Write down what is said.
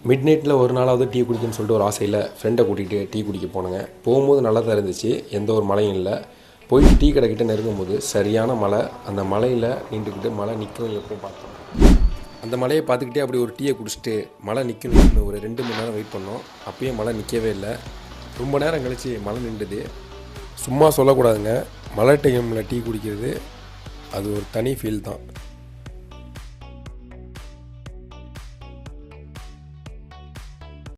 Mid நைட்டில் ஒரு நாளாவது டீ குடிக்கணும்னு சொல்லிட்டு ஒரு ஆசையில் ஃப்ரெண்டை கூட்டிகிட்டு டீ குடிக்க போனேங்க. போகும்போது நல்லா தான் இருந்துச்சு, எந்த ஒரு மழையும் இல்லை. போயிட்டு டீ கடைக்கிட்ட நெருங்கும்போது சரியான மழை. அந்த மழையில் நின்றுக்கிட்டு மழை நிற்கும் எப்போ பார்த்தோம். அந்த மழையை பார்த்துக்கிட்டே அப்படி ஒரு டீயை குடிச்சிட்டு மழை நிற்கணும்னு ஒரு 2 மணி நேரம் வெயிட் பண்ணோம். அப்பயும் மழை நிற்கவே இல்லை. ரொம்ப நேரம் கழித்து மழை நின்றுது. சும்மா சொல்லக்கூடாதுங்க, மழை டைமில் டீ குடிக்கிறது அது ஒரு தனி ஃபீல் தான்.